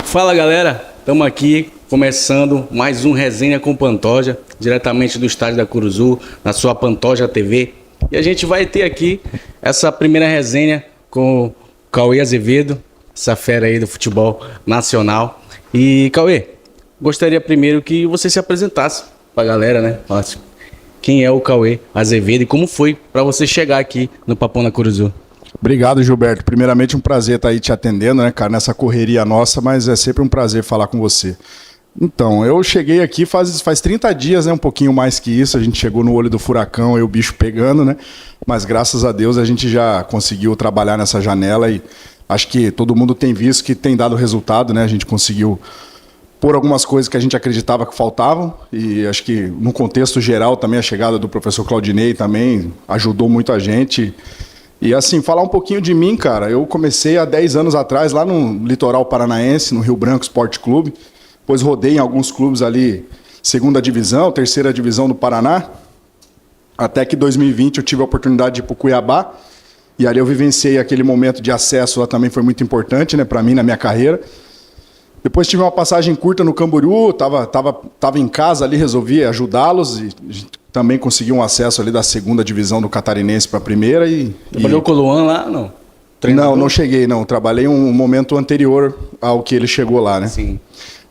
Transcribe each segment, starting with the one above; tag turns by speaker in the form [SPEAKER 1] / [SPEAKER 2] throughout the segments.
[SPEAKER 1] Fala galera, estamos aqui começando mais um Resenha com Pantoja, diretamente do estádio da Curuzu, na sua Pantoja TV. E a gente vai ter aqui essa primeira resenha com o Cauê Azevedo, essa fera aí do futebol nacional. E Cauê, gostaria primeiro que você se apresentasse para a galera, né? Falasse quem é o Cauê Azevedo e como foi para você chegar aqui no Papão na Curuzu.
[SPEAKER 2] Obrigado, Gilberto. Primeiramente, um prazer estar aí te atendendo, né, cara, nessa correria nossa, mas é sempre um prazer falar com você. Então, eu cheguei aqui faz 30 dias, né, um pouquinho mais que isso, a gente chegou no olho do furacão, aí o bicho pegando, né, mas graças a Deus a gente já conseguiu trabalhar nessa janela e acho que todo mundo tem visto que tem dado resultado, né, a gente conseguiu pôr algumas coisas que a gente acreditava que faltavam e acho que no contexto geral também a chegada do professor Claudinei também ajudou muito a gente. E assim, falar um pouquinho de mim, cara, eu comecei há 10 anos atrás lá no litoral paranaense, no Rio Branco Esporte Clube, depois rodei em alguns clubes ali, segunda divisão, terceira divisão do Paraná, até que em 2020 eu tive a oportunidade de ir para o Cuiabá, e ali eu vivenciei aquele momento de acesso lá também, foi muito importante, né, para mim, na minha carreira. Depois tive uma passagem curta no Camboriú, tava em casa ali, resolvi ajudá-los e também consegui um acesso ali da segunda divisão do Catarinense para a primeira.
[SPEAKER 1] Trabalhou com o Luan lá, não?
[SPEAKER 2] Treinador? Não cheguei, não. Trabalhei um momento anterior ao que ele chegou lá, né?
[SPEAKER 1] Sim.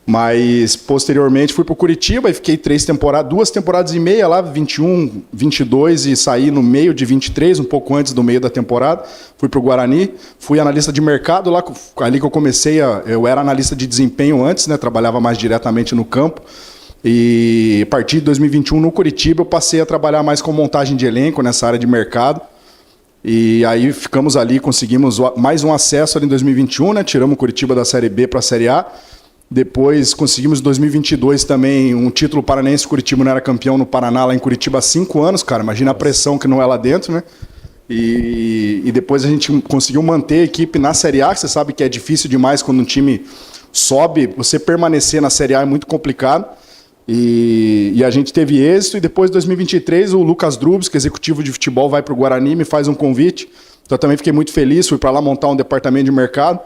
[SPEAKER 2] Mas, posteriormente, fui para o Curitiba e fiquei 2 temporadas e meia lá, 21, 22, e saí no meio de 23, um pouco antes do meio da temporada. Fui para o Guarani, fui analista de mercado, lá ali que eu comecei, eu era analista de desempenho antes, né? Trabalhava mais diretamente no campo. E a partir de 2021, no Curitiba, eu passei a trabalhar mais com montagem de elenco nessa área de mercado. E aí ficamos ali, conseguimos mais um acesso ali em 2021, né? Tiramos o Curitiba da Série B para a Série A. Depois conseguimos em 2022 também um título paranaense. Curitiba não era campeão no Paraná, lá em Curitiba há 5 anos, cara. Imagina a pressão que não é lá dentro, né? E depois a gente conseguiu manter a equipe na Série A, que você sabe que é difícil demais quando um time sobe. Você permanecer na Série A é muito complicado. E a gente teve êxito. E depois, em 2023, o Lucas Drubs, que é executivo de futebol, vai para o Guarani, me faz um convite. Então eu também fiquei muito feliz, fui para lá montar um departamento de mercado.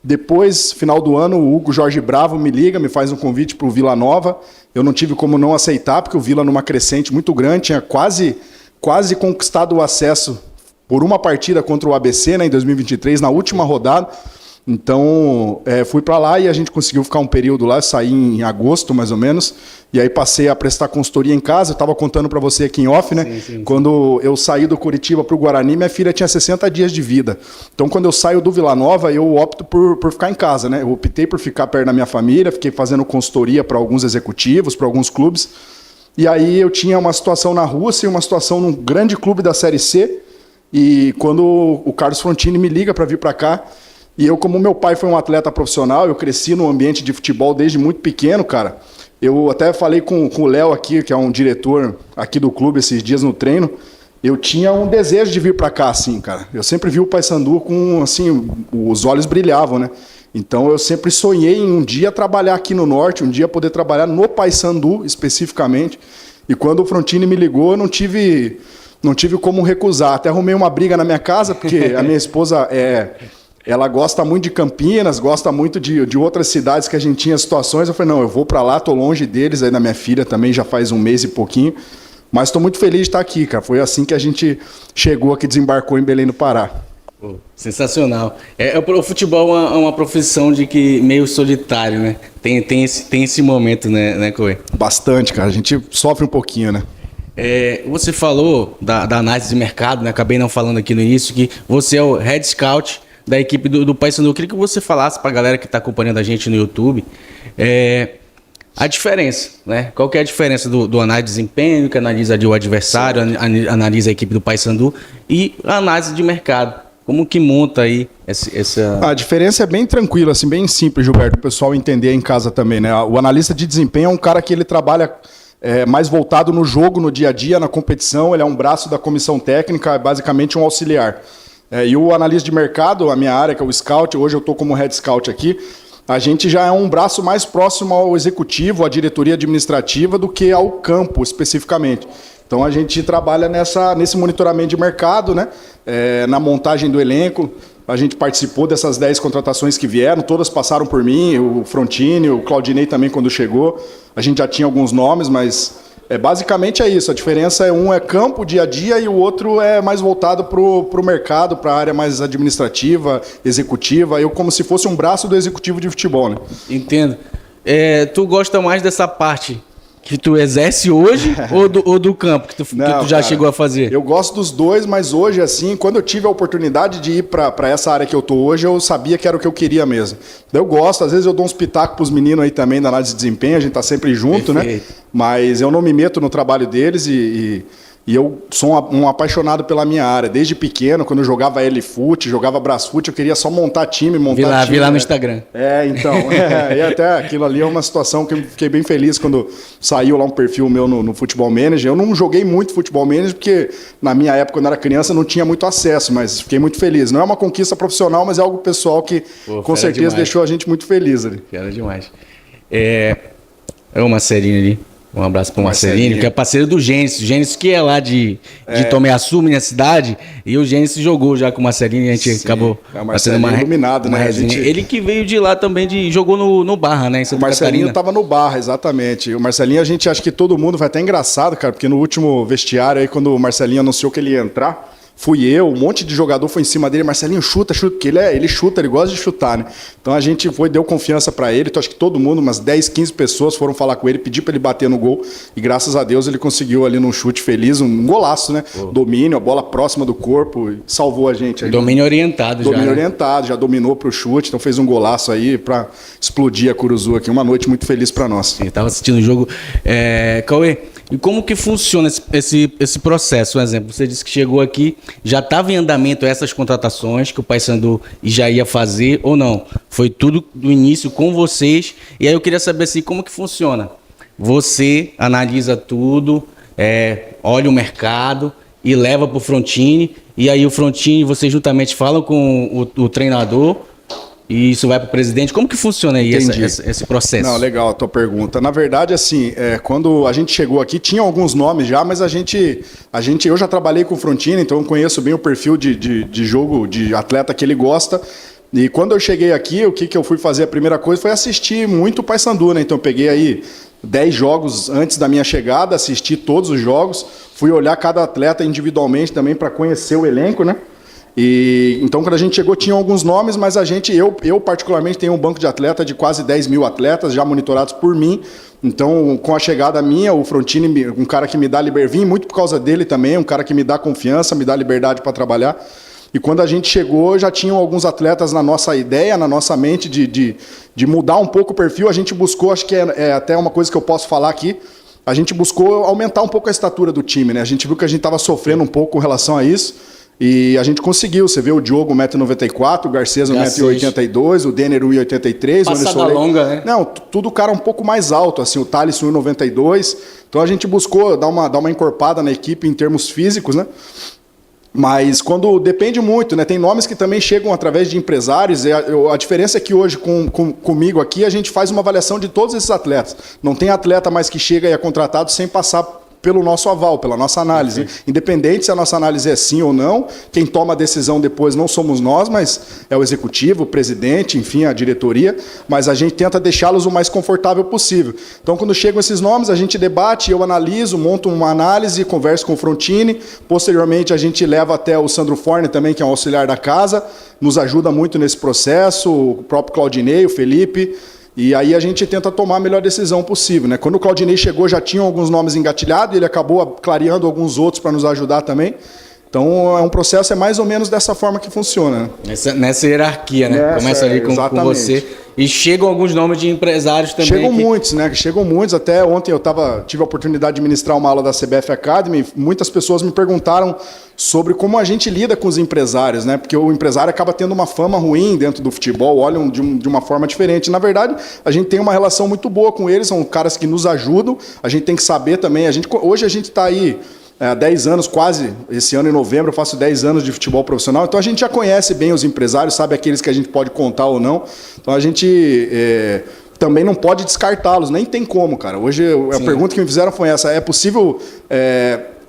[SPEAKER 2] Depois, final do ano, o Hugo Jorge Bravo me liga, me faz um convite para o Vila Nova. Eu não tive como não aceitar, porque o Vila numa crescente muito grande, tinha quase conquistado o acesso por uma partida contra o ABC, né, em 2023, na última rodada. Então, fui para lá e a gente conseguiu ficar um período lá, saí em agosto, mais ou menos, e aí passei a prestar consultoria em casa. Eu estava contando para você aqui em off, né? Sim. Quando eu saí do Curitiba para o Guarani, minha filha tinha 60 dias de vida. Então, quando eu saio do Vila Nova, eu opto por ficar em casa, né? Eu optei por ficar perto da minha família, fiquei fazendo consultoria para alguns executivos, para alguns clubes. E aí eu tinha uma situação na Rússia e uma situação num grande clube da Série C. E quando o Carlos Frontini me liga para vir para cá, e eu, como meu pai foi um atleta profissional, eu cresci no ambiente de futebol desde muito pequeno, cara. Eu até falei com o Léo aqui, que é um diretor aqui do clube, esses dias no treino. Eu tinha um desejo de vir para cá, assim, cara. Eu sempre vi o Paysandu com, assim, os olhos brilhavam, né? Então eu sempre sonhei em um dia trabalhar aqui no Norte, um dia poder trabalhar no Paysandu especificamente. E quando o Frontini me ligou, eu não tive como recusar. Até arrumei uma briga na minha casa, porque a minha esposa ela gosta muito de Campinas, gosta muito de outras cidades que a gente tinha situações. Eu falei, não, eu vou para lá, tô longe deles, aí da minha filha também já faz um mês e pouquinho. Mas estou muito feliz de estar aqui, cara. Foi assim que a gente chegou aqui, desembarcou em Belém do Pará.
[SPEAKER 1] Pô, sensacional. O futebol é uma profissão de que meio solitário, né? Tem esse momento, né, Cauê?
[SPEAKER 2] Bastante, cara. A gente sofre um pouquinho, né?
[SPEAKER 1] Você falou da análise de mercado, né? Acabei não falando aqui no início, que você é o head scout da equipe do Paysandu. Eu queria que você falasse para a galera que está acompanhando a gente no YouTube a diferença, né? Qual que é a diferença do análise de desempenho, que analisa o adversário, analisa a equipe do Paysandu, e a análise de mercado. Como que monta aí essa...
[SPEAKER 2] A diferença é bem tranquila, assim, bem simples, Gilberto, o pessoal entender em casa também, né? O analista de desempenho é um cara que ele trabalha mais voltado no jogo, no dia a dia, na competição. Ele é um braço da comissão técnica, é basicamente um auxiliar. E o analista de mercado, a minha área, que é o scout, hoje eu estou como head scout aqui, a gente já é um braço mais próximo ao executivo, à diretoria administrativa, do que ao campo, especificamente. Então a gente trabalha nesse monitoramento de mercado, né? Na montagem do elenco. a gente participou dessas 10 contratações que vieram, todas passaram por mim, o Frontini, o Claudinei também quando chegou. A gente já tinha alguns nomes, mas basicamente é isso. A diferença um é campo, dia a dia, e o outro é mais voltado para o mercado, para a área mais administrativa, executiva. Eu como se fosse um braço do executivo de futebol, né?
[SPEAKER 1] Entendo. Tu gosta mais dessa parte que tu exerce hoje ou do campo que tu já chegou a fazer?
[SPEAKER 2] Eu gosto dos dois, mas hoje, assim, quando eu tive a oportunidade de ir para essa área que eu tô hoje, eu sabia que era o que eu queria mesmo. Eu gosto, às vezes eu dou uns pitacos pros meninos aí também da análise de desempenho, a gente tá sempre junto, Perfeito. Né? Mas eu não me meto no trabalho deles e eu sou um apaixonado pela minha área. Desde pequeno, quando eu jogava L-Fute, jogava Brasfute, eu queria só montar time,
[SPEAKER 1] Vi lá no Instagram.
[SPEAKER 2] Então. E até aquilo ali é uma situação que eu fiquei bem feliz quando saiu lá um perfil meu no Futebol Manager. Eu não joguei muito Futebol Manager porque na minha época, quando eu era criança, não tinha muito acesso, mas fiquei muito feliz. Não é uma conquista profissional, mas é algo pessoal que com certeza deixou a gente muito feliz ali.
[SPEAKER 1] Era demais. É o Marcelinho ali. Um abraço para o Marcelinho, que é parceiro do Gênesis. O Gênesis que é lá de Tomeaçu, minha cidade. E o Gênesis jogou já com o Marcelinho e a gente acabou
[SPEAKER 2] fazendo uma iluminado, né?
[SPEAKER 1] Ele que veio de lá também, jogou no Barra, né? Em Santa
[SPEAKER 2] o Marcelinho
[SPEAKER 1] Catarina.
[SPEAKER 2] Tava no Barra, exatamente. O Marcelinho, a gente acha que todo mundo vai até engraçado, cara, porque no último vestiário aí, quando o Marcelinho anunciou que ele ia entrar, fui eu, um monte de jogador foi em cima dele, Marcelinho chuta, porque ele chuta, ele gosta de chutar, né? Então a gente deu confiança para ele, então acho que todo mundo, umas 10, 15 pessoas foram falar com ele, pedir para ele bater no gol, e graças a Deus ele conseguiu ali num chute feliz, um golaço, né? Domínio, a bola próxima do corpo, salvou a gente. Aí,
[SPEAKER 1] domínio orientado já.
[SPEAKER 2] Domínio orientado, já dominou pro chute, então fez um golaço aí para explodir a Curuzu aqui, uma noite muito feliz para nós.
[SPEAKER 1] Eu tava assistindo o jogo. Cauê, e como que funciona esse processo? Um exemplo, você disse que chegou aqui, já estava em andamento essas contratações que o Paysandu já ia fazer ou não? Foi tudo do início com vocês. E aí eu queria saber assim, como que funciona? Você analisa tudo, olha o mercado e leva para o Frontini. E aí o Frontini, vocês juntamente falam com o treinador. E isso vai para o presidente? Como que funciona aí esse processo?
[SPEAKER 2] Não, legal a tua pergunta. Na verdade, assim, quando a gente chegou aqui, tinha alguns nomes já, mas eu já trabalhei com o Frontini, então eu conheço bem o perfil de jogo, de atleta que ele gosta. E quando eu cheguei aqui, o que eu fui fazer? A primeira coisa foi assistir muito o Paysandu, né? Então eu peguei aí 10 jogos antes da minha chegada, assisti todos os jogos, fui olhar cada atleta individualmente também para conhecer o elenco, né? E então, quando a gente chegou, tinha alguns nomes, mas eu particularmente tenho um banco de atleta de quase 10 mil atletas já monitorados por mim. Então, com a chegada minha, o Frontini, um cara que me dá liberdade, vim muito por causa dele também, um cara que me dá confiança, me dá liberdade para trabalhar. E quando a gente chegou, já tinham alguns atletas na nossa ideia, na nossa mente de mudar um pouco o perfil. A gente buscou, acho que é até uma coisa que eu posso falar aqui, a gente buscou aumentar um pouco a estatura do time, né? A gente viu que a gente estava sofrendo um pouco com relação a isso. E a gente conseguiu, você vê o Diogo 1,94 m, o Garcês 1,82 m, o Denner 1,83 m.
[SPEAKER 1] Passada longa, né?
[SPEAKER 2] Não, tudo cara um pouco mais alto, assim, o Thales 1,92 m. Então a gente buscou dar uma encorpada na equipe em termos físicos, né? Mas quando depende muito, né? Tem nomes que também chegam através de empresários. A diferença é que hoje, comigo aqui, a gente faz uma avaliação de todos esses atletas. Não tem atleta mais que chega e é contratado sem passar pelo nosso aval, pela nossa análise. Sim. Independente se a nossa análise é sim ou não, quem toma a decisão depois não somos nós, mas é o executivo, o presidente, enfim, a diretoria, mas a gente tenta deixá-los o mais confortável possível. Então, quando chegam esses nomes, a gente debate, eu analiso, monto uma análise, converso com o Frontini, posteriormente a gente leva até o Sandro Forne também, que é um auxiliar da casa, nos ajuda muito nesse processo, o próprio Claudinei, o Felipe. E aí a gente tenta tomar a melhor decisão possível, né? Quando o Claudinei chegou, já tinham alguns nomes engatilhados, ele acabou clareando alguns outros para nos ajudar também. Então, um processo mais ou menos dessa forma que funciona.
[SPEAKER 1] Nessa hierarquia, né? Começa ali com você. E chegam alguns nomes de empresários também.
[SPEAKER 2] Chegam muitos, né? Chegam muitos. Até ontem eu tive a oportunidade de ministrar uma aula da CBF Academy. Muitas pessoas me perguntaram sobre como a gente lida com os empresários, né? Porque o empresário acaba tendo uma fama ruim dentro do futebol, olham de uma forma diferente. Na verdade, a gente tem uma relação muito boa com eles, são caras que nos ajudam. A gente tem que saber também. Hoje a gente está aí há 10 anos, quase, esse ano em novembro eu faço 10 anos de futebol profissional, então a gente já conhece bem os empresários, sabe aqueles que a gente pode contar ou não, então a gente também não pode descartá-los, nem tem como, cara. Hoje a pergunta que me fizeram foi essa, é possível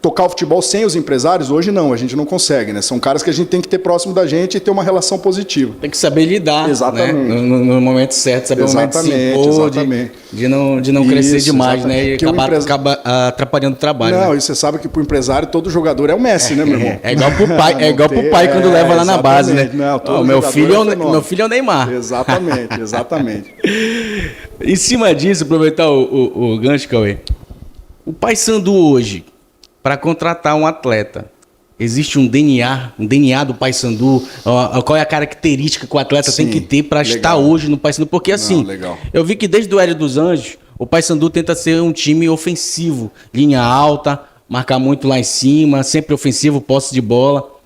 [SPEAKER 2] tocar o futebol sem os empresários, hoje não, a gente não consegue, né? São caras que a gente tem que ter próximo da gente e ter uma relação positiva.
[SPEAKER 1] Tem que saber lidar,
[SPEAKER 2] exatamente,
[SPEAKER 1] né? No momento certo, saber o momento de se impor, de não crescer demais, né? E acaba atrapalhando o trabalho.
[SPEAKER 2] Não,
[SPEAKER 1] né?
[SPEAKER 2] E você sabe que pro empresário todo jogador é o Messi, né, meu irmão?
[SPEAKER 1] É igual pro pai, pro pai quando leva lá na base, né?
[SPEAKER 2] Não,
[SPEAKER 1] meu filho é o Neymar.
[SPEAKER 2] Exatamente.
[SPEAKER 1] Em cima disso, aproveitar o gancho, Cauê. O Paysandu hoje, para contratar um atleta, existe um DNA do Paysandu? Qual é a característica que o atleta tem que ter para estar hoje no Paysandu? Porque assim, eu vi que desde o Hélio dos Anjos, o Paysandu tenta ser um time ofensivo, linha alta, marcar muito lá em cima, sempre ofensivo, posse de bola.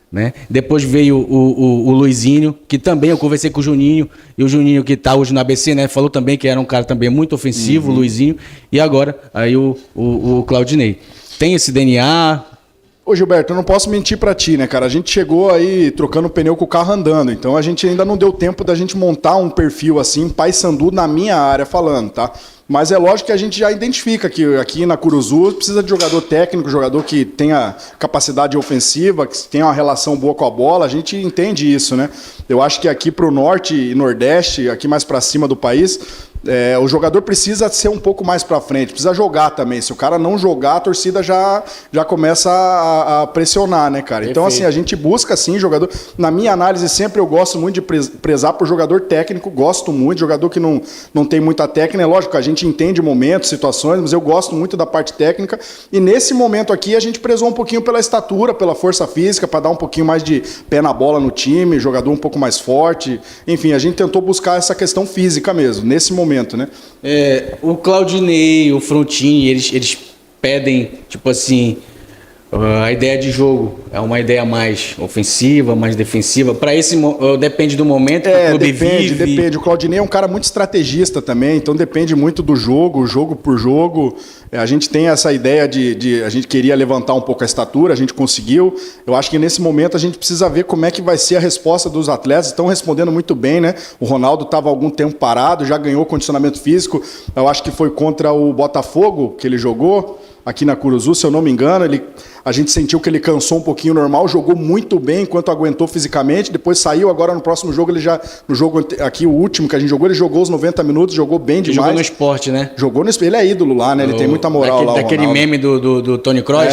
[SPEAKER 1] Né? Depois veio o Luizinho, que também eu conversei com o Juninho, e o Juninho que está hoje no ABC, né, falou também que era um cara também muito ofensivo, o Luizinho, e agora aí o Claudinei. Tem esse DNA?
[SPEAKER 2] Ô Gilberto, eu não posso mentir pra ti, né, cara? A gente chegou aí trocando pneu com o carro andando, então a gente ainda não deu tempo da gente montar um perfil assim, Paysandu na minha área falando, tá? Mas é lógico que a gente já identifica que aqui na Curuzu precisa de jogador técnico, jogador que tenha capacidade ofensiva, que tenha uma relação boa com a bola, a gente entende isso, né? Eu acho que aqui pro norte e nordeste, aqui mais pra cima do país, o jogador precisa ser um pouco mais pra frente, precisa jogar também. Se o cara não jogar, a torcida já começa a pressionar, né, cara? Então, assim, a gente busca, sim, jogador... Na minha análise, sempre eu gosto muito de prezar por jogador técnico, gosto muito, jogador que não tem muita técnica. É lógico, a gente entende momentos, situações, mas eu gosto muito da parte técnica. E nesse momento aqui, a gente prezou um pouquinho pela estatura, pela força física, para dar um pouquinho mais de pé na bola no time, jogador um pouco mais forte. Enfim, a gente tentou buscar essa questão física mesmo, nesse momento. Né?
[SPEAKER 1] O Claudinei, o Frontini, eles pedem, tipo assim, a ideia de jogo é uma ideia mais ofensiva, mais defensiva. Para esse depende do momento que o clube vive.
[SPEAKER 2] Depende. O Claudinei é um cara muito estrategista também, então depende muito do jogo por jogo. A gente tem essa ideia a gente queria levantar um pouco a estatura, a gente conseguiu. Eu acho que nesse momento a gente precisa ver como é que vai ser a resposta dos atletas. Estão respondendo muito bem, né? O Ronaldo estava há algum tempo parado, já ganhou condicionamento físico. Eu acho que foi contra o Botafogo que ele jogou aqui na Curuzu, se eu não me engano. A gente sentiu que ele cansou um pouquinho normal, jogou muito bem enquanto aguentou fisicamente, depois saiu, agora no próximo jogo no jogo aqui, o último que a gente jogou, ele jogou os 90 minutos, jogou bem demais.
[SPEAKER 1] Jogou no esporte, né?
[SPEAKER 2] Jogou no esporte, ele é ídolo lá, né? Ele tem muita moral lá,
[SPEAKER 1] daquele meme do Tony Kroos?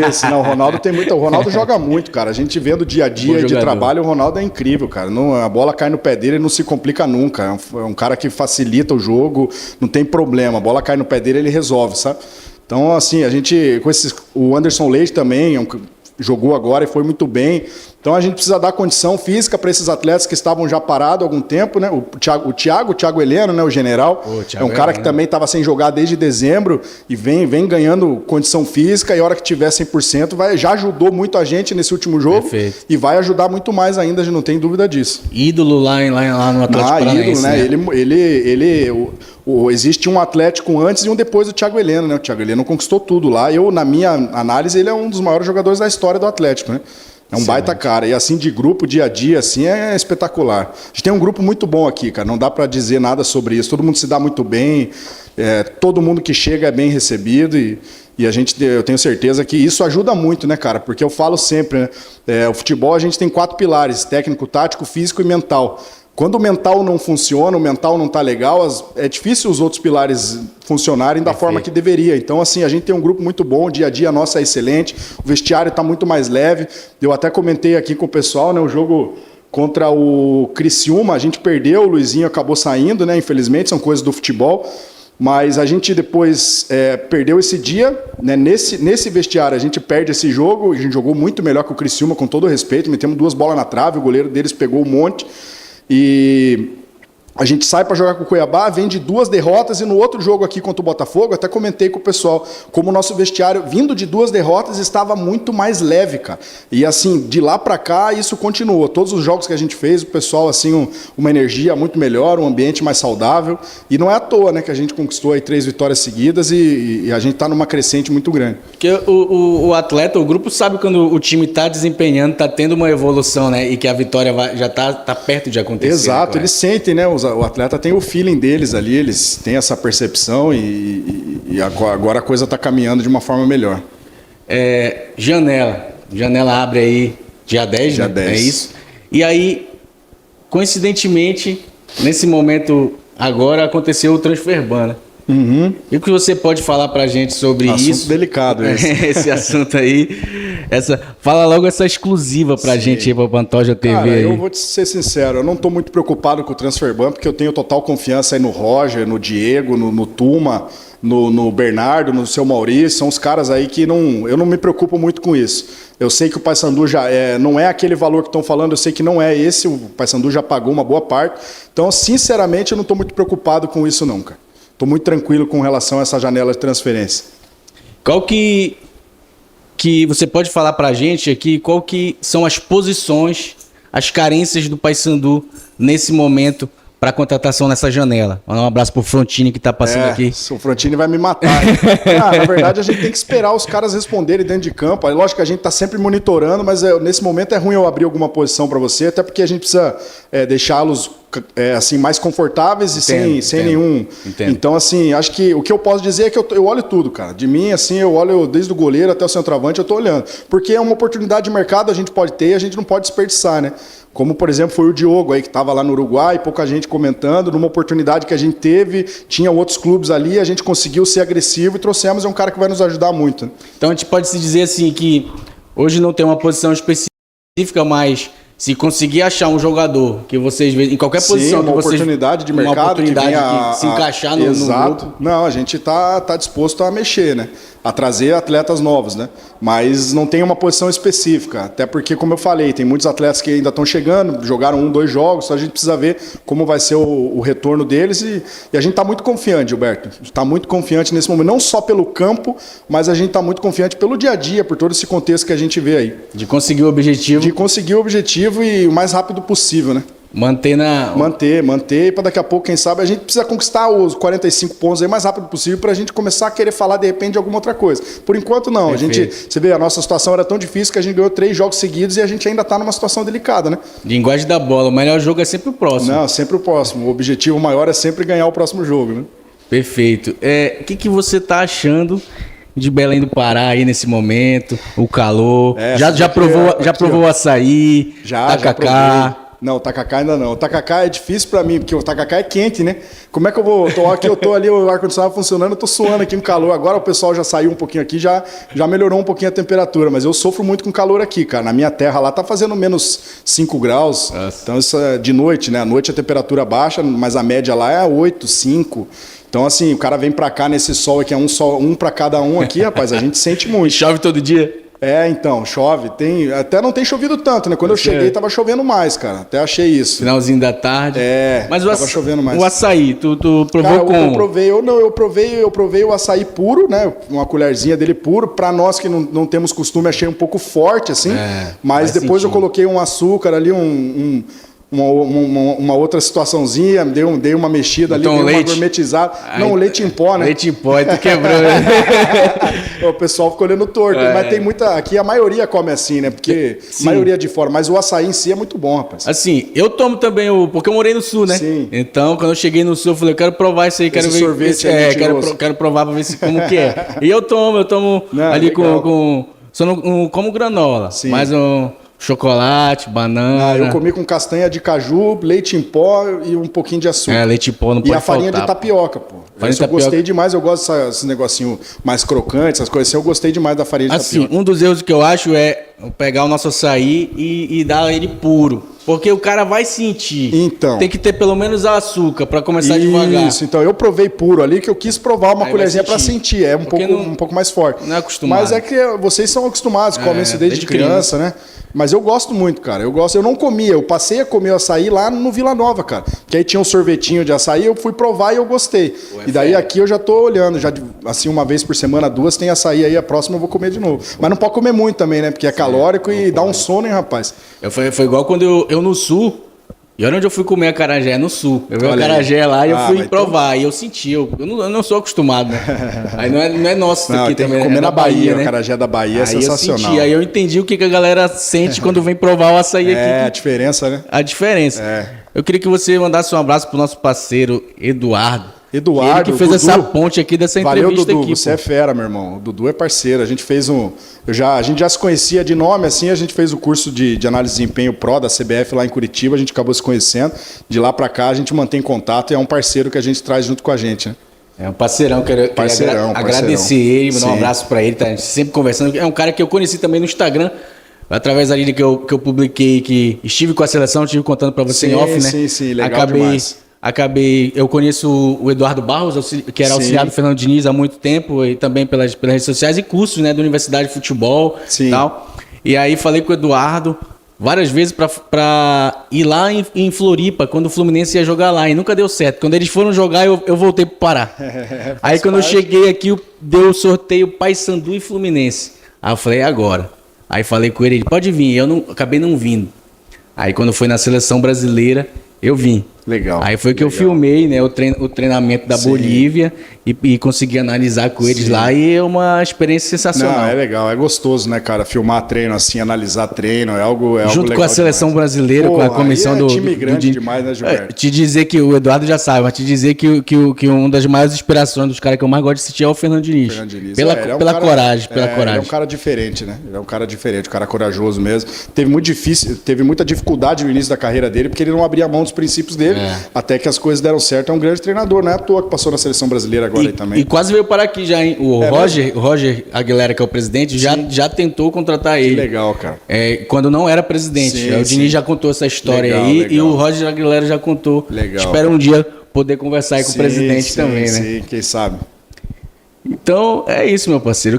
[SPEAKER 2] Isso, não, o Ronaldo tem muito, o Ronaldo joga muito, cara, a gente vendo dia a dia de trabalho, o Ronaldo é incrível, cara, a bola cai no pé dele e não se complica nunca, é um cara que facilita o jogo, não tem problema, a bola cai no pé dele, ele resolve, sabe? Então, assim, a gente, o Anderson Leite também jogou agora e foi muito bem. Então, a gente precisa dar condição física para esses atletas que estavam já parados há algum tempo, né? O Thiago Heleno, né? O general, é um cara que também estava sem jogar desde dezembro e vem ganhando condição física e a hora que tiver 100% já ajudou muito a gente nesse último jogo. Perfeito. E vai ajudar muito mais ainda, a gente não tem dúvida disso.
[SPEAKER 1] Ídolo lá no Atlético Paranaense,
[SPEAKER 2] ídolo, né? Existe um Atlético antes e um depois do Thiago Heleno, né? O Thiago Heleno conquistou tudo lá. Na minha análise, ele é um dos maiores jogadores da história do Atlético, né? É um baita cara. E assim, de grupo, dia a dia, assim, é espetacular. A gente tem um grupo muito bom aqui, cara. Não dá pra dizer nada sobre isso. Todo mundo se dá muito bem. Todo mundo que chega é bem recebido. E eu tenho certeza que isso ajuda muito, né, cara? Porque eu falo sempre, né? O futebol, a gente tem 4 pilares: técnico, tático, físico e mental. Quando o mental não funciona, o mental não está legal, é difícil os outros pilares funcionarem da forma que deveria. Então, assim, a gente tem um grupo muito bom, o dia a dia nosso é excelente, o vestiário está muito mais leve. Eu até comentei aqui com o pessoal, né, o jogo contra o Criciúma, a gente perdeu, o Luizinho acabou saindo, né, infelizmente, são coisas do futebol. Mas a gente depois perdeu esse dia, né? Nesse vestiário a gente perde esse jogo, a gente jogou muito melhor que o Criciúma, com todo respeito, metemos 2 bolas na trave, o goleiro deles pegou um monte. E a gente sai para jogar com o Cuiabá, vem de 2 derrotas, e no outro jogo aqui contra o Botafogo, até comentei com o pessoal, como o nosso vestiário, vindo de 2 derrotas, estava muito mais leve, cara. E assim, de lá para cá, isso continuou. Todos os jogos que a gente fez, o pessoal, assim, uma energia muito melhor, um ambiente mais saudável. E não é à toa, né, que a gente conquistou aí 3 vitórias seguidas e a gente está numa crescente muito grande.
[SPEAKER 1] Porque o atleta, o grupo sabe quando o time está desempenhando, está tendo uma evolução, né? E que a vitória já está perto de acontecer.
[SPEAKER 2] Exato, eles sentem, né? O atleta tem o feeling deles ali, eles têm essa percepção e agora a coisa está caminhando de uma forma melhor.
[SPEAKER 1] Janela. Janela abre aí dia 10,
[SPEAKER 2] Dia
[SPEAKER 1] né?
[SPEAKER 2] 10.
[SPEAKER 1] É isso. E aí, coincidentemente, nesse momento agora aconteceu o transfer ban, né? E o que você pode falar pra gente sobre
[SPEAKER 2] Assunto
[SPEAKER 1] isso?
[SPEAKER 2] delicado esse.
[SPEAKER 1] Esse assunto aí. Fala logo essa exclusiva pra gente aí, pra Pantoja TV.
[SPEAKER 2] Cara,
[SPEAKER 1] aí.
[SPEAKER 2] eu vou te ser sincero, eu não tô muito preocupado com o transfer ban, porque eu tenho total confiança aí no Roger, no Diego, no Tuma, no Bernardo, no seu Maurício, são os caras aí que eu não me preocupo muito com isso. Eu sei que o Paysandu não é aquele valor que estão falando, eu sei que não é esse, o Paysandu já pagou uma boa parte. Então, sinceramente, eu não estou muito preocupado com isso não, cara. Estou muito tranquilo com relação a essa janela de transferência.
[SPEAKER 1] Qual que você pode falar pra gente aqui, qual que são as posições, as carências do Paysandu nesse momento para contratação nessa janela? Um abraço pro Frontini que tá passando aqui.
[SPEAKER 2] O Frontini vai me matar. Na verdade, a gente tem que esperar os caras responderem dentro de campo. Aí, lógico que a gente tá sempre monitorando, mas nesse momento é ruim eu abrir alguma posição para você, até porque a gente precisa deixá-los assim, mais confortáveis e sem nenhum...
[SPEAKER 1] Entendo.
[SPEAKER 2] Então, assim, acho que o que eu posso dizer é que eu olho tudo, cara. De mim, assim, eu olho desde o goleiro até o centroavante, eu tô olhando. Porque é uma oportunidade de mercado, a gente pode ter e a gente não pode desperdiçar, né? Como, por exemplo, foi o Diogo aí, que estava lá no Uruguai, pouca gente comentando, numa oportunidade que a gente teve, tinha outros clubes ali, a gente conseguiu ser agressivo e trouxemos, é um cara que vai nos ajudar muito. Né?
[SPEAKER 1] Então a gente pode se dizer assim que hoje não tem uma posição específica, mas se conseguir achar um jogador que vocês veem em qualquer posição,
[SPEAKER 2] uma
[SPEAKER 1] que vocês,
[SPEAKER 2] oportunidade de mercado,
[SPEAKER 1] uma oportunidade que se encaixar no
[SPEAKER 2] exato.
[SPEAKER 1] grupo.
[SPEAKER 2] Não, a gente tá disposto a mexer, né? A trazer atletas novos, né? Mas não tem uma posição específica, até porque, como eu falei, tem muitos atletas que ainda estão chegando, jogaram 1, 2 jogos, então a gente precisa ver como vai ser o retorno deles e a gente está muito confiante, Gilberto. Está muito confiante nesse momento, não só pelo campo, mas a gente está muito confiante pelo dia a dia, por todo esse contexto que a gente vê aí.
[SPEAKER 1] De conseguir o objetivo.
[SPEAKER 2] De conseguir o objetivo e o mais rápido possível, né?
[SPEAKER 1] Manter,
[SPEAKER 2] para daqui a pouco, quem sabe, a gente precisa conquistar os 45 pontos aí o mais rápido possível para a gente começar a querer falar de repente de alguma outra coisa. Por enquanto não, você vê, a nossa situação era tão difícil que a gente ganhou 3 jogos seguidos e a gente ainda está numa situação delicada, né?
[SPEAKER 1] Linguagem da bola, o melhor jogo é sempre o próximo.
[SPEAKER 2] Não, sempre o próximo, o objetivo maior é sempre ganhar o próximo jogo, né?
[SPEAKER 1] Perfeito. O que você está achando de Belém do Pará aí nesse momento, o calor, já provou o açaí, tacacá?
[SPEAKER 2] Não, o tacacá ainda não. O tacacá é difícil pra mim, porque o tacacá é quente, né? Como é que eu vou... eu tô ali, o ar-condicionado funcionando, eu tô suando aqui no calor. Agora o pessoal já saiu um pouquinho aqui, já melhorou um pouquinho a temperatura. Mas eu sofro muito com calor aqui, cara. Na minha terra lá tá fazendo menos 5 graus. Nossa. Então isso é de noite, né? À noite a temperatura baixa, mas a média lá é 8, 5. Então, assim, o cara vem pra cá nesse sol aqui, um pra cada um aqui, rapaz, a gente sente muito.
[SPEAKER 1] E chove todo dia?
[SPEAKER 2] Então, chove. Até não tem chovido tanto, né? Quando eu cheguei, tava chovendo mais, cara. Até achei isso.
[SPEAKER 1] Finalzinho da tarde.
[SPEAKER 2] Mas tava chovendo mais.
[SPEAKER 1] O açaí, tu provou
[SPEAKER 2] cara,
[SPEAKER 1] como?
[SPEAKER 2] Eu provei o açaí puro, né? Uma colherzinha dele puro. Pra nós que não temos costume, achei um pouco forte, assim. Mas depois eu coloquei um açúcar ali, uma outra situaçãozinha, dei uma mexida ali, dei uma gourmetizada. Não, leite em pó, né?
[SPEAKER 1] Leite em pó, tu quebrou.
[SPEAKER 2] O pessoal ficou olhando torto, mas tem muita... Aqui a maioria come assim, né? Porque a maioria de fora, mas o açaí em si é muito bom, rapaz.
[SPEAKER 1] Assim, eu tomo também porque eu morei no sul, né?
[SPEAKER 2] Sim.
[SPEAKER 1] Então, quando eu cheguei no sul, eu falei, eu quero provar isso aí, quero ver...
[SPEAKER 2] sorvete
[SPEAKER 1] quero provar pra ver como que é. E eu tomo ali com... Só não como granola, mas chocolate, banana.
[SPEAKER 2] Eu comi com castanha de caju, leite em pó e um pouquinho de açúcar.
[SPEAKER 1] Leite em pó não pode faltar.
[SPEAKER 2] E a farinha de tapioca, pô. Eu gostei demais, eu gosto desse negocinho mais crocante, essas coisas assim, eu gostei demais da farinha de tapioca.
[SPEAKER 1] Assim, um dos erros que eu acho é pegar o nosso açaí e dar ele puro. Porque o cara vai sentir.
[SPEAKER 2] Então.
[SPEAKER 1] Tem que ter pelo menos açúcar para começar devagar.
[SPEAKER 2] Isso, então eu provei puro ali, que eu quis provar uma colherzinha para sentir. É um pouco mais forte.
[SPEAKER 1] Não é acostumado.
[SPEAKER 2] Mas é que vocês são acostumados, comem isso desde criança, né? Mas eu gosto muito, cara. Eu não comia. Eu passei a comer o açaí lá no Vila Nova, cara. Que aí tinha um sorvetinho de açaí, eu fui provar e eu gostei. E daí aqui eu já tô olhando, já assim uma vez por semana, 2 tem açaí aí, a próxima eu vou comer de novo. Mas não pode comer muito também, né? Porque é calórico e dá um sono, hein, rapaz?
[SPEAKER 1] Foi igual quando eu no sul. E olha onde eu fui comer acarajé, no sul. Eu vi o acarajé lá e eu fui provar. E eu senti, eu não sou acostumado, né? Aí não é nosso aqui
[SPEAKER 2] tem
[SPEAKER 1] também.
[SPEAKER 2] Que comer na Bahia, né? O
[SPEAKER 1] acarajé
[SPEAKER 2] da Bahia é sensacional.
[SPEAKER 1] Eu senti, aí eu entendi o que a galera sente quando vem provar o açaí aqui.
[SPEAKER 2] A diferença, né?
[SPEAKER 1] A diferença. Eu queria que você mandasse um abraço pro nosso parceiro Eduardo.
[SPEAKER 2] Eduardo,
[SPEAKER 1] Ele que fez
[SPEAKER 2] Dudu.
[SPEAKER 1] essa ponte aqui dessa
[SPEAKER 2] Valeu,
[SPEAKER 1] entrevista
[SPEAKER 2] Dudu,
[SPEAKER 1] aqui.
[SPEAKER 2] você é fera, meu irmão. O Dudu é parceiro. A gente fez a gente já se conhecia de nome, assim, a gente fez o curso de análise de desempenho Pro da CBF lá em Curitiba, a gente acabou se conhecendo. De lá pra cá a gente mantém contato e é um parceiro que a gente traz junto com a gente, né?
[SPEAKER 1] É um parceirão, quero agradecer ele, mandar um abraço pra ele, tá a gente sempre conversando. É um cara que eu conheci também no Instagram, através ali que eu publiquei, que estive com a seleção, estive contando pra você em off, né?
[SPEAKER 2] Sim, legal demais.
[SPEAKER 1] Eu conheço o Eduardo Barros, que era auxiliar do Fernando Diniz há muito tempo, e também pelas redes sociais, e cursos, né, da Universidade de Futebol e tal. E aí falei com o Eduardo várias vezes pra ir lá em Floripa, quando o Fluminense ia jogar lá, e nunca deu certo. Quando eles foram jogar, eu voltei pro Pará. Aí quando eu cheguei aqui, deu o sorteio Paysandu e Fluminense. Aí eu falei, agora? Aí falei com ele pode vir, acabei não vindo. Aí quando foi na seleção brasileira, eu vim.
[SPEAKER 2] Legal.
[SPEAKER 1] Aí foi que eu filmei, né, o treinamento da Bolívia e consegui analisar com eles lá, e é uma experiência sensacional.
[SPEAKER 2] Não, é legal, é gostoso, né, cara? Filmar treino assim, analisar treino, é algo
[SPEAKER 1] junto
[SPEAKER 2] legal
[SPEAKER 1] com a seleção brasileira, com a comissão do
[SPEAKER 2] time grande demais, né, Gilberto?
[SPEAKER 1] Te dizer que o Eduardo já sabe, mas te dizer que uma das maiores inspirações dos caras que eu mais gosto de assistir é o Fernando Diniz. Pela coragem. Ele é um cara diferente, né? Ele é um cara diferente, um cara corajoso mesmo. Teve muita dificuldade no início da carreira dele, porque ele não abria mão dos princípios dele, até que as coisas deram certo. É um grande treinador, não é à toa que passou na seleção brasileira agora aí também. E quase veio parar aqui já, hein? O Roger Aguilera, que é o presidente, já tentou contratar ele.
[SPEAKER 2] Que legal, cara.
[SPEAKER 1] Quando não era presidente. O Diniz já contou essa história aí, e o Roger Aguilera já contou.
[SPEAKER 2] Legal.
[SPEAKER 1] Espero um dia poder conversar aí com o presidente também, né?
[SPEAKER 2] Sim, quem sabe.
[SPEAKER 1] Então, é isso, meu parceiro.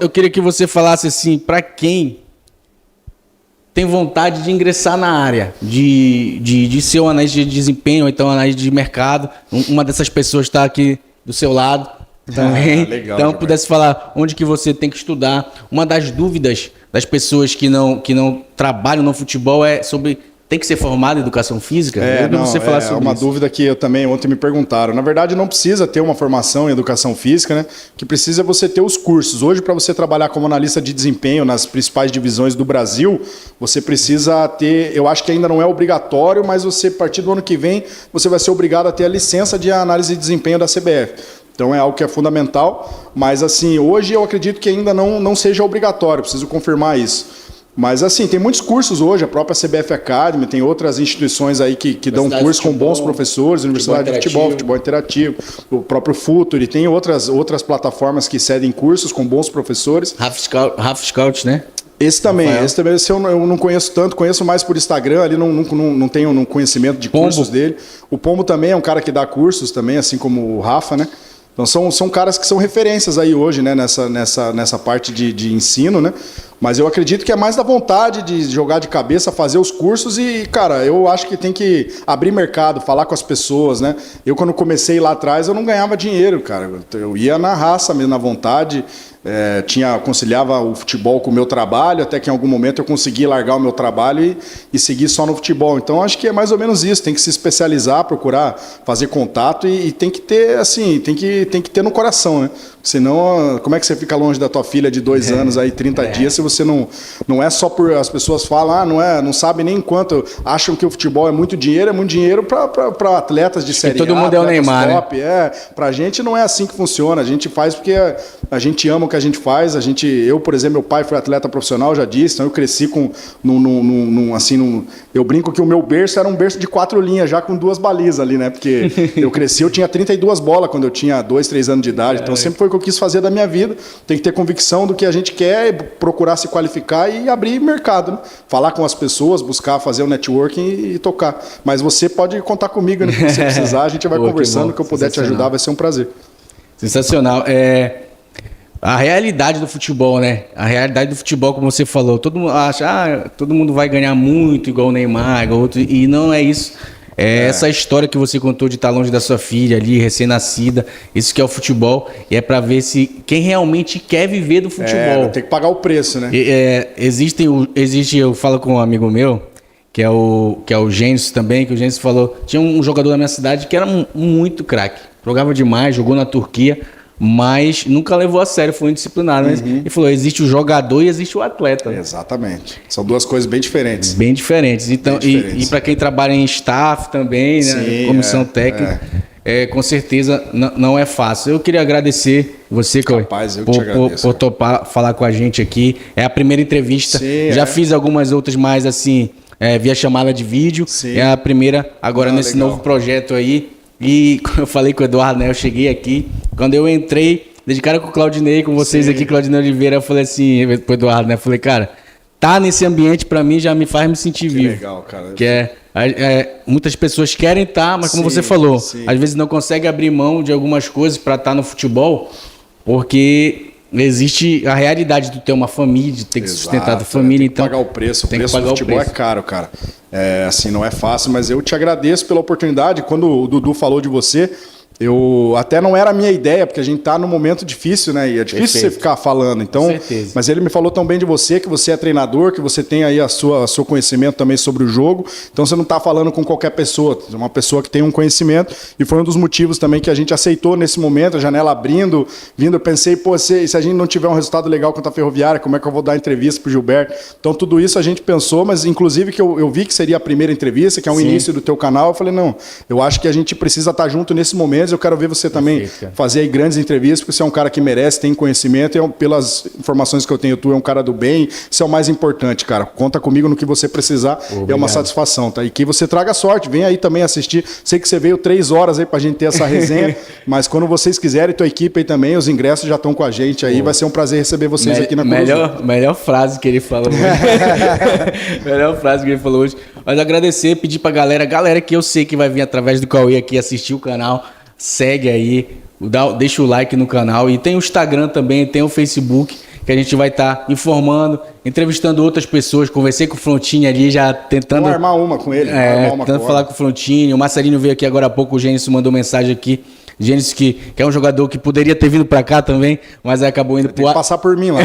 [SPEAKER 1] Eu queria que você falasse assim, pra quem tem vontade de ingressar na área, de ser um analista de desempenho, ou então um analista de mercado, uma dessas pessoas está aqui do seu lado também.
[SPEAKER 2] Legal,
[SPEAKER 1] então, pudesse falar onde que você tem que estudar. Uma das dúvidas das pessoas que não trabalham no futebol é sobre... Tem que ser formado em educação física? Você falar sobre
[SPEAKER 2] uma
[SPEAKER 1] isso.
[SPEAKER 2] dúvida que eu também ontem me perguntaram. Na verdade, não precisa ter uma formação em educação física, né? O que precisa é você ter os cursos. Hoje, para você trabalhar como analista de desempenho nas principais divisões do Brasil, você precisa ter, eu acho que ainda não é obrigatório, mas você, a partir do ano que vem, você vai ser obrigado a ter a licença de análise de desempenho da CBF. Então é algo que é fundamental, mas assim, hoje eu acredito que ainda não seja obrigatório, preciso confirmar isso. Mas assim, tem muitos cursos hoje, a própria CBF Academy, tem outras instituições aí que dão curso com bons professores, Universidade de Futebol Interativo, o próprio Futuri, tem outras plataformas que cedem cursos com bons professores.
[SPEAKER 1] Rafa Scout, né?
[SPEAKER 2] Esse também eu não conheço tanto, conheço mais por Instagram, ali não tenho conhecimento de cursos dele. O Pombo também é um cara que dá cursos também, assim como o Rafa, né? Então são caras que são referências aí hoje, né, nessa parte de ensino, né? Mas eu acredito que é mais da vontade de jogar de cabeça, fazer os cursos e, cara, eu acho que tem que abrir mercado, falar com as pessoas, né? Eu, quando comecei lá atrás, eu não ganhava dinheiro, cara. Eu ia na raça mesmo, na vontade. Conciliava o futebol com o meu trabalho, até que em algum momento eu consegui largar o meu trabalho e seguir só no futebol. Então acho que é mais ou menos isso, tem que se especializar, procurar fazer contato e tem que ter assim, tem que ter no coração, né? Senão, como é que você fica longe da tua filha de 2 anos aí, 30 dias, se você não é só por... As pessoas falam, não sabem nem quanto, acham que o futebol é muito dinheiro para atletas de série A.
[SPEAKER 1] Todo mundo é o Neymar,
[SPEAKER 2] top, né? Pra gente não é assim que funciona, a gente faz porque a gente ama o que a gente faz, eu, por exemplo, meu pai foi atleta profissional, já disse, então eu cresci eu brinco que o meu berço era um berço de 4 linhas, já com 2 balizas ali, né? Porque eu tinha 32 bolas quando eu tinha 2, 3 anos de idade, então sempre foi o que eu quis fazer da minha vida, tem que ter convicção do que a gente quer, procurar se qualificar e abrir mercado, né? Falar com as pessoas, buscar fazer o networking e tocar. Mas você pode contar comigo, né? Se você precisar, a gente vai conversando, que eu puder te ajudar, vai ser um prazer.
[SPEAKER 1] Sensacional. A realidade do futebol, né? A realidade do futebol, como você falou, todo mundo acha, todo mundo vai ganhar muito, igual o Neymar, igual outro, e não é isso. Essa história que você contou de estar longe da sua filha ali, recém-nascida, isso que é o futebol, e é pra ver se quem realmente quer viver do futebol.
[SPEAKER 2] Tem que pagar o preço, né?
[SPEAKER 1] Eu falo com um amigo meu, que é o Gênesis também, que o Gênesis falou, tinha um jogador da minha cidade que era muito craque, jogava demais, jogou na Turquia, mas nunca levou a sério, foi indisciplinado. Né? E falou, existe o jogador e existe o atleta.
[SPEAKER 2] Exatamente. São 2 coisas bem diferentes.
[SPEAKER 1] Bem diferentes. Então, e para quem trabalha em staff também, né? Comissão técnica. com certeza não é fácil. Eu queria agradecer você,
[SPEAKER 2] Capaz, eu te agradeço,
[SPEAKER 1] por topar falar com a gente aqui. É a primeira entrevista.
[SPEAKER 2] Sim,
[SPEAKER 1] já fiz algumas outras mais assim, via chamada de vídeo.
[SPEAKER 2] Sim.
[SPEAKER 1] É a primeira agora nesse
[SPEAKER 2] legal.
[SPEAKER 1] novo projeto aí. E como eu falei com o Eduardo, né? Eu cheguei aqui, quando eu entrei, de cara com o Claudinei, com vocês
[SPEAKER 2] Sim.
[SPEAKER 1] aqui, Claudinei Oliveira, eu falei assim, pro Eduardo, né? Eu falei, cara, tá nesse ambiente pra mim já me faz me sentir vivo.
[SPEAKER 2] Legal, cara.
[SPEAKER 1] Que muitas pessoas querem estar, mas como
[SPEAKER 2] Sim,
[SPEAKER 1] você falou,
[SPEAKER 2] sim.
[SPEAKER 1] às vezes não consegue abrir mão de algumas coisas para estar no futebol, porque existe a realidade de ter uma família, de ter que sustentar a tua família.
[SPEAKER 2] Tem
[SPEAKER 1] Então,
[SPEAKER 2] que pagar o preço. O
[SPEAKER 1] tem que
[SPEAKER 2] preço do
[SPEAKER 1] pagar o
[SPEAKER 2] futebol
[SPEAKER 1] preço.
[SPEAKER 2] é caro, cara. Assim, não é fácil, mas eu te agradeço pela oportunidade. Quando o Dudu falou de você, eu até não era a minha ideia, porque a gente tá num momento difícil, né? E é difícil
[SPEAKER 1] Perfeito.
[SPEAKER 2] você ficar falando. Então,
[SPEAKER 1] Com certeza.
[SPEAKER 2] mas ele me falou tão bem de você, que você é treinador, que você tem aí seu conhecimento também sobre o jogo. Então você não tá falando com qualquer pessoa, é uma pessoa que tem um conhecimento. E foi um dos motivos também que a gente aceitou nesse momento, a janela abrindo, vindo, eu pensei, pô, se a gente não tiver um resultado legal contra a Ferroviária, como é que eu vou dar entrevista pro Gilberto? Então tudo isso a gente pensou, mas inclusive que eu vi que seria a primeira entrevista, que é o
[SPEAKER 1] Sim.
[SPEAKER 2] início do teu canal, eu falei, não, eu acho que a gente precisa estar junto nesse momento, eu quero ver você também fazer aí grandes entrevistas, porque você é um cara que merece, tem conhecimento, e pelas informações que eu tenho, tu é um cara do bem, isso é o mais importante, cara. Conta comigo no que você precisar, é uma satisfação, tá? E que você traga sorte, vem aí também assistir. Sei que você veio 3 horas aí pra gente ter essa resenha, mas quando vocês quiserem, tua equipe aí também, os ingressos já estão com a gente aí, vai ser um prazer receber vocês aqui na Curuzu.
[SPEAKER 1] Melhor frase que ele falou hoje. Melhor frase que ele falou hoje. Mas agradecer, pedir pra galera que eu sei que vai vir através do Cauê aqui assistir o canal, segue aí, deixa o like no canal. E tem o Instagram também, tem o Facebook, que a gente vai estar informando, entrevistando outras pessoas. Conversei com o Frontini ali, já tentando...
[SPEAKER 2] Vamos armar uma com ele.
[SPEAKER 1] Tentando falar com o Frontini. O Marcelinho veio aqui agora há pouco, o Gênesis mandou mensagem aqui. Gênesis que é um jogador que poderia ter vindo pra cá também, mas acabou indo
[SPEAKER 2] Tem que passar por mim lá.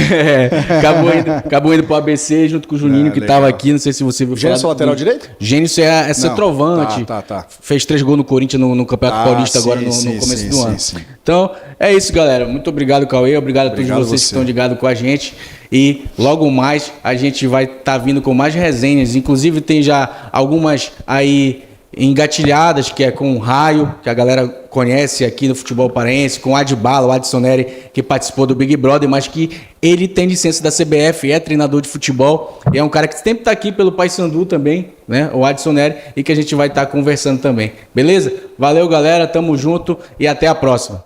[SPEAKER 1] acabou indo pro ABC junto com o Juninho, que
[SPEAKER 2] legal.
[SPEAKER 1] tava aqui. Não sei se você viu.
[SPEAKER 2] Gênesis é o lateral direito?
[SPEAKER 1] Gênesis é centroavante.
[SPEAKER 2] Tá.
[SPEAKER 1] Fez 3 gols no Corinthians no Campeonato Paulista agora no começo do ano.
[SPEAKER 2] Sim.
[SPEAKER 1] Então, é isso, galera. Muito obrigado, Cauê. Obrigado a todos vocês que estão ligados com a gente. E logo mais a gente vai estar vindo com mais resenhas. Inclusive tem já algumas aí engatilhadas, que é com o Raio, que a galera conhece aqui no futebol paraense, com o Adbala, o Adson Neri, que participou do Big Brother, mas que ele tem licença da CBF, é treinador de futebol, e é um cara que sempre está aqui pelo Paysandu também, né? O Adson Neri, e que a gente vai estar conversando também. Beleza? Valeu, galera, tamo junto e até a próxima.